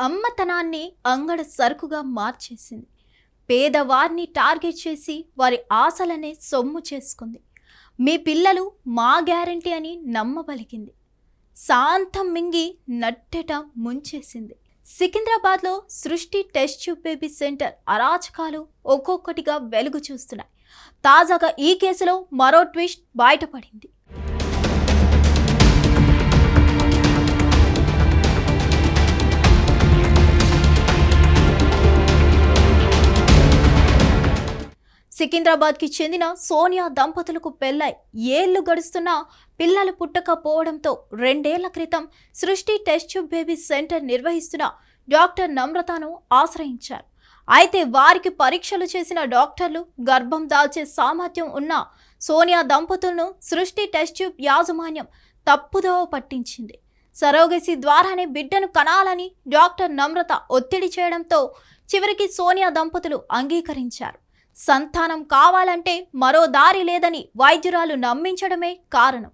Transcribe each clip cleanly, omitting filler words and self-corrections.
అమ్మతనాన్ని అంగడ సరుకుగా మార్చేసింది. పేదవారిని టార్గెట్ చేసి వారి ఆశలనే సొమ్ము చేసుకుంది. మీ పిల్లలు మా గ్యారంటీ అని నమ్మబలికింది. శాంతం మింగి నట్టెట ముంచేసింది. సికింద్రాబాద్లో సృష్టి టెస్ట్ ట్యూబ్ బేబీ సెంటర్ అరాచకాలు ఒక్కొక్కటిగా వెలుగు చూస్తున్నాయి. తాజాగా ఈ కేసులో మరో ట్విస్ట్ బయటపడింది. సికింద్రాబాద్కి చెందిన సోనియా దంపతులకు పెళ్లై ఏళ్లు గడుస్తున్నా పిల్లలు పుట్టకపోవడంతో 2 ఏళ్ల క్రితం సృష్టి టెస్ట్ ట్యూబ్ బేబీ సెంటర్ నిర్వహిస్తున్న డాక్టర్ నమ్రతను ఆశ్రయించారు. అయితే వారికి పరీక్షలు చేసిన డాక్టర్లు గర్భం దాల్చే సామర్థ్యం ఉన్న సోనియా దంపతులను సృష్టి టెస్ట్ ట్యూబ్ యాజమాన్యం తప్పుదోవ పట్టించింది. సరోగసి ద్వారానే బిడ్డను కనాలని డాక్టర్ నమ్రత ఒత్తిడి చేయడంతో చివరికి సోనియా దంపతులు అంగీకరించారు. సంతానం కావాలంటే మరో దారి లేదని వైద్యురాలు నమ్మించడమే కారణం.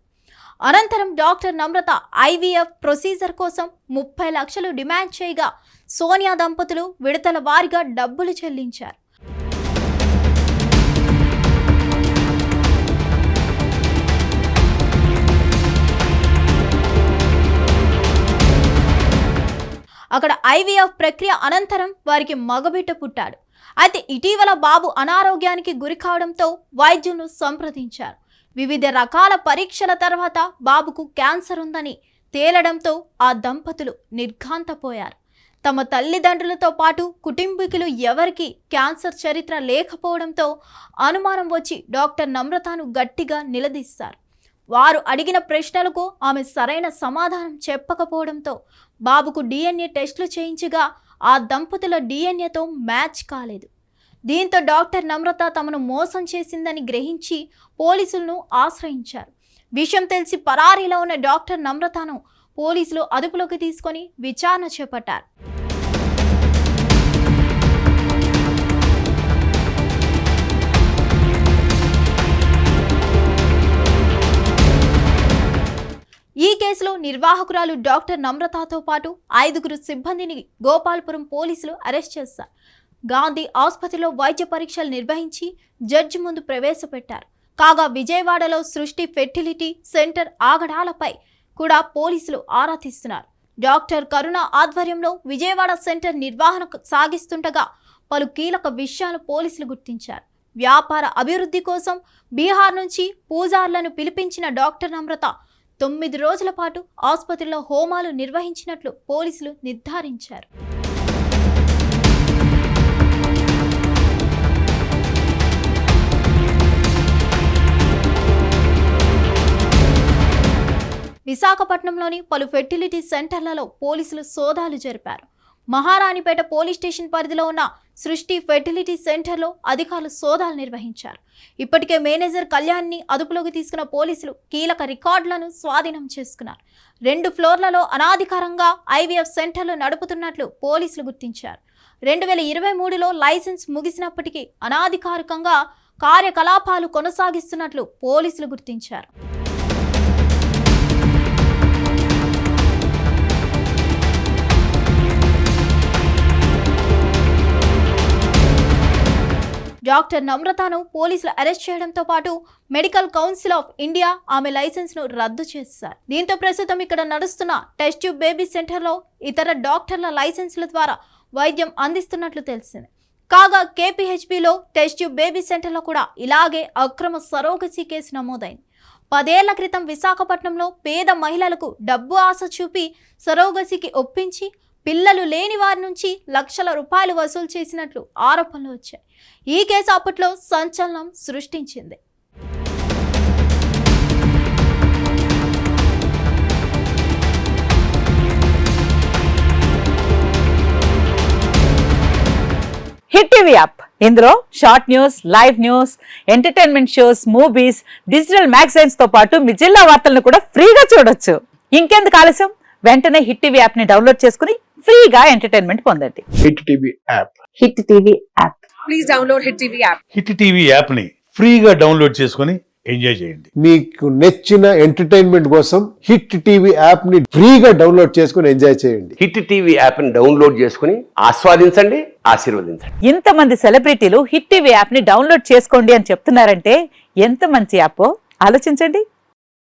అనంతరం డాక్టర్ నమ్రత ఐవీఎఫ్ ప్రొసీజర్ కోసం 30 లక్షలు డిమాండ్ చేయగా సోనియా దంపతులు విడతల వారీగా డబ్బులు చెల్లించారు. అక్కడ ఐవీఎఫ్ ప్రక్రియ అనంతరం వారికి మగబిడ్డ పుట్టాడు. అయితే ఇటీవల బాబు అనారోగ్యానికి గురి కావడంతో వైద్యులను సంప్రదించారు. వివిధ రకాల పరీక్షల తర్వాత బాబుకు క్యాన్సర్ ఉందని తేలడంతో ఆ దంపతులు నిర్ఘాంతపోయారు. తమ తల్లిదండ్రులతో పాటు కుటుంబీకులు ఎవరికి క్యాన్సర్ చరిత్ర లేకపోవడంతో అనుమానం వచ్చి డాక్టర్ నమ్రతను గట్టిగా నిలదీస్తారు. వారు అడిగిన ప్రశ్నలకు ఆమె సరైన సమాధానం చెప్పకపోవడంతో బాబుకు DNA టెస్టులు చేయించగా ఆ దంపతుల DNAతో మ్యాచ్ కాలేదు. దీంతో డాక్టర్ నమ్రత తమను మోసం చేసిందని గ్రహించి పోలీసులను ఆశ్రయించారు. విషయం తెలిసి పరారీలో ఉన్న డాక్టర్ నమ్రతను పోలీసులు అదుపులోకి తీసుకొని విచారణ చేపట్టారు. ఈ కేసులో నిర్వాహకురాలు డాక్టర్ నమ్రతతో పాటు 5 సిబ్బందిని గోపాల్పురం పోలీసులు అరెస్ట్ చేశారు. గాంధీ ఆసుపత్రిలో వైద్య పరీక్షలు నిర్వహించి జడ్జి ముందు ప్రవేశపెట్టారు. కాగా విజయవాడలో సృష్టి ఫెర్టిలిటీ సెంటర్ ఆగడాలపై కూడా పోలీసులు ఆరా తీస్తున్నారు. డాక్టర్ కరుణ ఆధ్వర్యంలో విజయవాడ సెంటర్ నిర్వహణ సాగిస్తుండగా పలు కీలక విషయాలు పోలీసులు గుర్తించారు. వ్యాపార అభివృద్ధి కోసం బీహార్ నుంచి పూజార్లను పిలిపించిన డాక్టర్ నమ్రత 9 రోజుల పాటు ఆసుపత్రిలో హోమాలు నిర్వహించినట్లు పోలీసులు నిర్ధారించారు. విశాఖపట్నంలోని పలు ఫెర్టిలిటీ సెంటర్లలో పోలీసులు సోదాలు జరిపారు. మహారాణిపేట పోలీస్ స్టేషన్ పరిధిలో ఉన్న సృష్టి ఫెర్టిలిటీ సెంటర్లో అధికారులు సోదాలు నిర్వహించారు. ఇప్పటికే మేనేజర్ కళ్యాణ్ని అదుపులోకి తీసుకున్న పోలీసులు కీలక రికార్డులను స్వాధీనం చేసుకున్నారు. 2 ఫ్లోర్లలో అనాధికారంగా ఐవీఎఫ్ సెంటర్లు నడుపుతున్నట్లు పోలీసులు గుర్తించారు. 2023లో లైసెన్స్ ముగిసినప్పటికీ అనాధికారికంగా కార్యకలాపాలు కొనసాగిస్తున్నట్లు పోలీసులు గుర్తించారు. డాక్టర్ నమ్రతను పోలీసులు అరెస్ట్ చేయడంతో పాటు మెడికల్ కౌన్సిల్ ఆఫ్ ఇండియా ఆమె లైసెన్స్ను రద్దు చేశారు. దీంతో ప్రస్తుతం ఇక్కడ నడుస్తున్న టెస్ట్ ట్యూబ్ బేబీ సెంటర్లో ఇతర డాక్టర్ల లైసెన్సుల ద్వారా వైద్యం అందిస్తున్నట్లు తెలిసింది. కాగా KPHBలో టెస్ట్ ట్యూబ్ బేబీ సెంటర్లో కూడా ఇలాగే అక్రమ సరోగసీ కేసు నమోదైంది. 10 ఏళ్ల క్రితం విశాఖపట్నంలో పేద మహిళలకు డబ్బు ఆశ చూపి సరోగసీకి ఒప్పించి పిల్లలు లేని వారి నుంచి లక్షల రూపాయలు వసూలు చేసినట్లు ఆరోపణలు వచ్చాయి. ఈ కేసు అప్పట్లో సంచలనం సృష్టించింది. హిట్ టీవీ యాప్ ఇందులో short news, live news, entertainment shows, movies, digital magazines తో పాటు మీ జిల్లా వార్తలను కూడా ఫ్రీగా చూడొచ్చు. ఇంకెందుకు ఆలస్యం, వెంటనే హిట్ టీవీ యాప్ ని డౌన్లోడ్ చేసుకుని ఫ్రీగా ఎంటర్టైన్మెంట్ పొందండి. Hit TV app. Hit TV app. Please download hit TV app. Hit TV app ని ఫ్రీగా డౌన్లోడ్ చేసుకొని ఎంజాయ్ చేయండి. మీకు నచ్చిన ఎంటర్టైన్మెంట్ కోసం హిట్ టీవీ యాప్ ని ఫ్రీగా డౌన్లోడ్ చేసుకుని ఎంజాయ్ చేయండి. హిట్ టీవీ యాప్ని డౌన్లోడ్ చేసుకుని ఆస్వాదించండి, ఆశీర్వదించండి. ఇంతమంది సెలబ్రిటీలు హిట్ టీవీ యాప్ ని డౌన్లోడ్ చేసుకోండి అని చెప్తున్నారంటే ఎంత మంచి యాప్ ఆలోచించండి.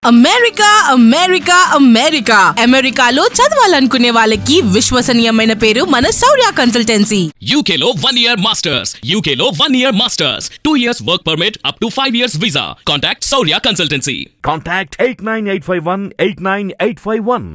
అమెరికా అమెరికా అమెరికా అమెరికాలో చదవాలనుకునే వాళ్ళకి విశ్వసనీయమైన పేరు మన శౌర్య consultancy. UK Law 1 Year Masters. UK Law 1 Year Masters. 2 years work permit up to 5 years visa. Contact Saurya Consultancy. Contact 89851 89851.